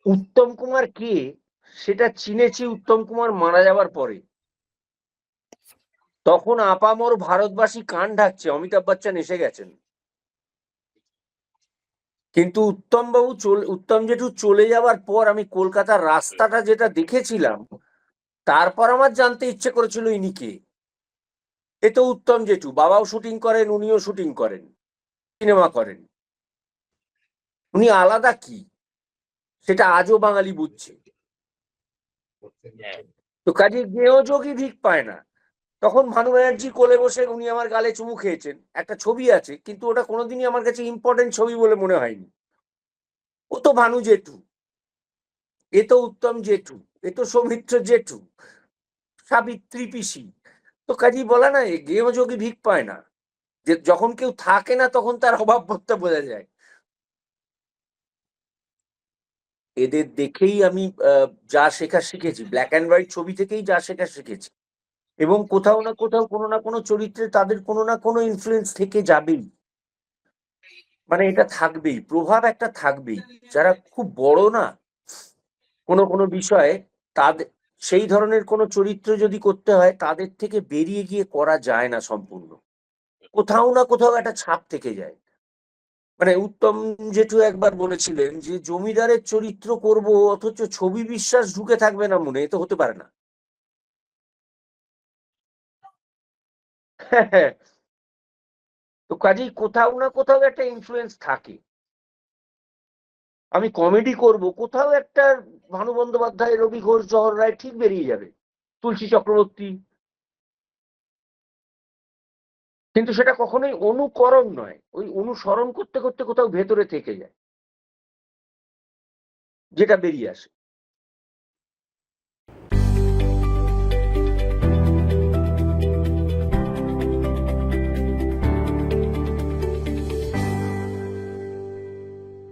উত্তম কুমার কে সেটা চিনেছি উত্তম কুমার মারা যাবার পরে। তখন আপামর ভারতবাসী কান ঢাকছে অমিতাভ বচ্চন এসে গেছেন। কিন্তু উত্তম জেঠু চলে যাবার পর আমি কলকাতার রাস্তাটা যেটা দেখেছিলাম, তারপর আমার জানতে ইচ্ছে করেছিল ইনি কে। এ তো উত্তম জেঠু, বাবাও শুটিং করেন, উনিও শুটিং করেন, সিনেমা করেন। উনি আলাদা কি সেটা আজও বাঙালি বুঝছে। তো কাজে গেঁয়ো যোগী ভিক পায় না। তখন ভানু ব্যানার্জি কোলে বসে উনি আমার গালে চুমু খেয়েছেন, একটা ছবি আছে, কিন্তু ওটা কোনোদিনই আমার কাছে ইম্পর্টেন্ট ছবি বলে মনে হয়নি। ও তো ভানু জেঠু, এ তো উত্তম জেঠু, এ তো সৌমিত্র জেঠু, সাবিত্রী পিসি। তো কাজেই বলা না, গেঁয়ো যোগী ভিক পায় না। যে যখন কেউ থাকে না তখন তার অভাববোধটা বোঝা যায়। এদের দেখেই আমি যা শেখা শিখেছি, ব্ল্যাক অ্যান্ড হোয়াইট ছবি থেকেই যা শেখা শিখেছি। এবং কোথাও না কোথাও কোনো না কোনো চরিত্রে তাদের কোনো না কোনো ইনফ্লুয়েন্স থেকে যাবেই। মানে এটা থাকবেই, প্রভাব একটা থাকবেই। যারা খুব বড় না কোনো কোনো বিষয়ে, তাদের সেই ধরনের কোনো চরিত্র যদি করতে হয়, তাদের থেকে বেরিয়ে গিয়ে করা যায় না সম্পূর্ণ। কোথাও না কোথাও একটা ছাপ থেকে যায়। মানে উত্তম জেঠু একবার বলেছিলেন যে জমিদারের চরিত্র করব, অথচ ছবি বিশ্বাস ঢুকে থাকবে না মনে, এ তো হতে পারে না। তো কাজেই কোথাও না কোথাও একটা ইনফ্লুয়েন্স থাকে। আমি কমেডি করব, কোথাও একটা ভানু বন্দ্যোপাধ্যায়, রবি ঘোষ, জহর রায় ঠিক বেরিয়ে যাবে, তুলসী চক্রবর্তী। কিন্তু সেটা কখনোই অনুকরণ নয়, ওই অনুসরণ করতে করতে কোথাও ভেতরে থেকে যায়, যেটা বেরিয়ে আসে।